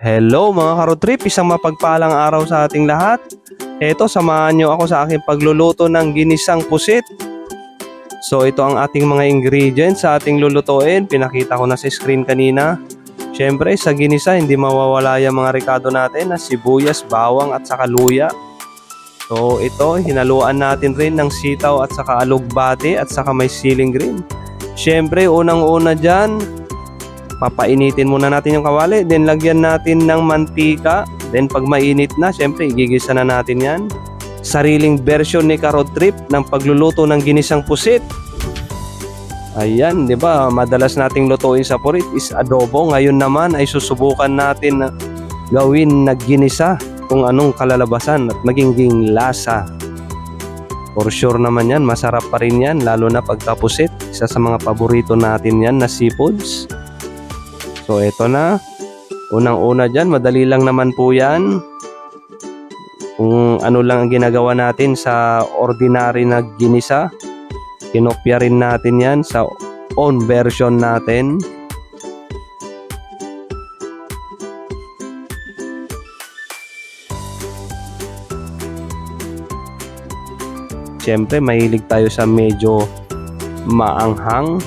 Hello mga ka-road trip, isang mapagpalang araw sa ating lahat. Eto, samahan nyo ako sa aking pagluluto ng ginisang pusit. So ito ang ating mga ingredients sa ating lulutuin. Pinakita ko na sa screen kanina. Siyempre sa ginisa hindi mawawala yung mga ricado natin na sibuyas, bawang at saka luya. So ito, hinaluan natin rin ng sitaw at saka alugbate at saka may siling green. Siyempre unang-una dyan, papainitin muna natin yung kawali, then lagyan natin ng mantika. Then pag mainit na, syempre igigisa na natin yan. Sariling version ni ka-road trip ng pagluluto ng ginisang pusit. Ayan, di ba? Madalas nating lutuin sa pusit is adobo. Ngayon naman ay susubukan natin na gawin na ginisa kung anong kalalabasan at magiging lasa. For sure naman yan, masarap pa rin yan, lalo na pagkapusit. Isa sa mga paborito natin yan na seafoods. So ito na, unang-una dyan, madali lang naman po yan. Kung ano lang ang ginagawa natin sa ordinary na ginisa, kinopya rin natin yan sa own version natin. Siyempre mahilig tayo sa medyo maanghang,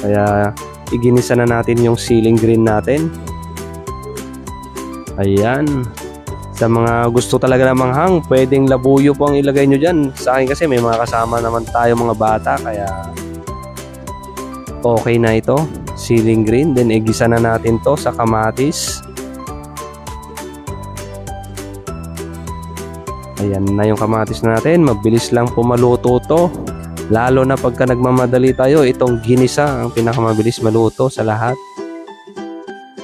kaya iginisa na natin yung siling green natin. Ayan. Sa mga gusto talaga ng manghang, pwedeng labuyo po ang ilagay nyo dyan. Sa akin kasi may mga kasama naman tayo mga bata, kaya okay na ito. Siling green. Then igisa na natin to sa kamatis. Ayan na yung kamatis natin. Mabilis lang po maluto to. Lalo na pagka nagmamadali tayo, itong ginisa ang pinakamabilis maluto sa lahat.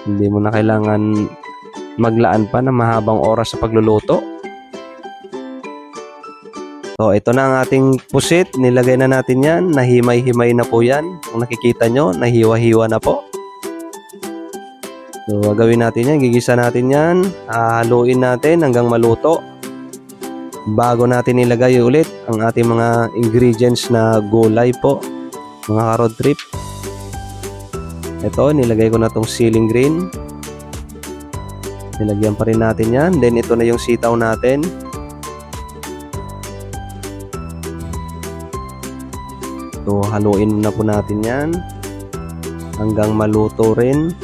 Hindi mo na kailangan maglaan pa ng mahabang oras sa pagluluto. So ito na ang ating pusit. Nilagay na natin yan. Nahimay-himay na po yan. Kung nakikita nyo, nahiwa-hiwa na po. So gagawin natin yan. Gigisa natin yan. Haluin natin hanggang maluto. Bago natin ilagay ulit ang ating mga ingredients na gulay po, mga ka-road trip. Ito, nilagay ko na tong siling green. Nilagyan pa rin natin yan. Then ito na yung sitaw natin. So haluin na po natin yan hanggang maluto rin.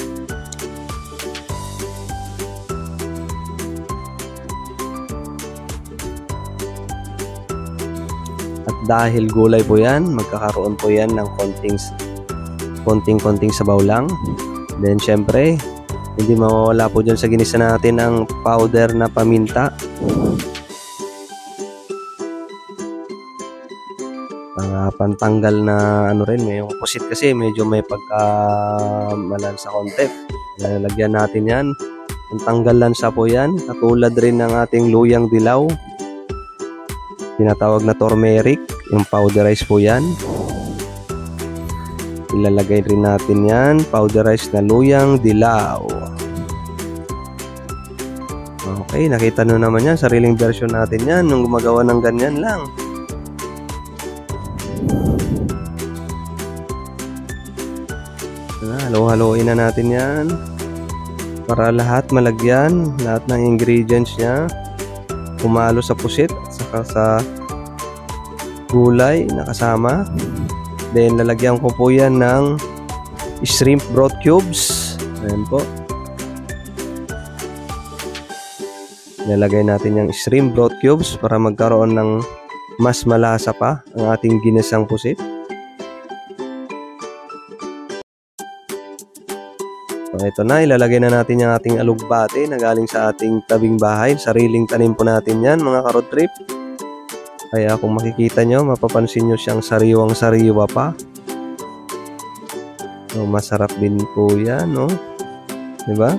Dahil gulay po yan, magkakaroon po yan ng konting sabaw lang. Then syempre, hindi mawawala po dyan sa ginisa natin ang powder na paminta. Pantanggal na ano rin, yung pusit kasi medyo may pagkamalansa konti. Lalagyan natin yan. Pantanggal lansa po yan, katulad rin ng ating luyang dilaw. Tinatawag na turmeric, yung powderized po yan. Ilalagay rin natin yan, powderized na luyang dilaw. Okay, nakita nyo naman yan, sariling version natin yan, nung gumagawa ng ganyan lang. Halo-haloin na natin yan para lahat malagyan, lahat ng ingredients nya kumalo sa pusit at saka sa gulay na kasama. Then lalagyan ko po yan ng shrimp broth cubes. Ayan po, lalagay natin yung shrimp broth cubes para magkaroon ng mas malasa pa ang ating ginisang pusit. So ito na, ilalagay na natin yung ating alugbate na galing sa ating tabing bahay. Sariling tanim po natin yan mga ka-road trip. Kaya kung makikita nyo, mapapansin nyo siyang sariwang-sariwa pa. So masarap din po yan, no? Diba?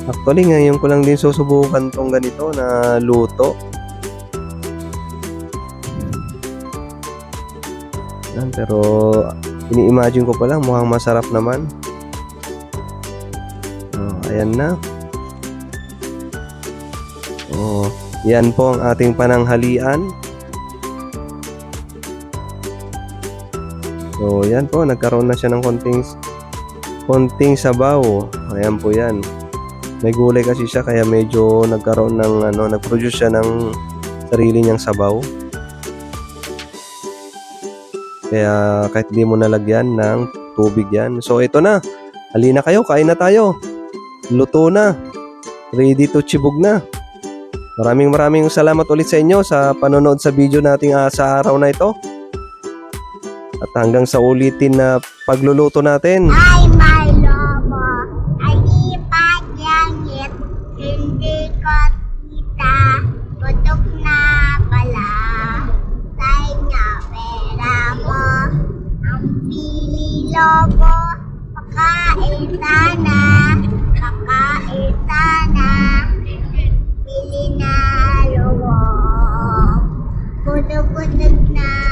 Actually, ngayon ko lang din susubukan tong ganito na luto. Yan, pero ini-imagine ko pa lang, mukhang masarap naman. Oh, ayan na. Oh, yan po ang ating pananghalian. So yan po, nagkaroon na siya ng konting konting sabaw. Ayan po yan. May gulay kasi siya kaya medyo nagkaroon ng nag-produce siya ng sarili niyang sabaw. Kaya kahit di mo nalagyan ng tubig yan. So ito na. Halina kayo, kain na tayo. Luto na. Ready to chibog na. Maraming salamat ulit sa inyo sa panonood sa video nating sa araw na ito. At hanggang sa ulitin na pagluluto natin. Ay, my lobo, ay ipagyanit, hindi ko kita, putok na pala, sa inyo pera mo, ang pili lobo, pakain sana, pili na lobo, putok na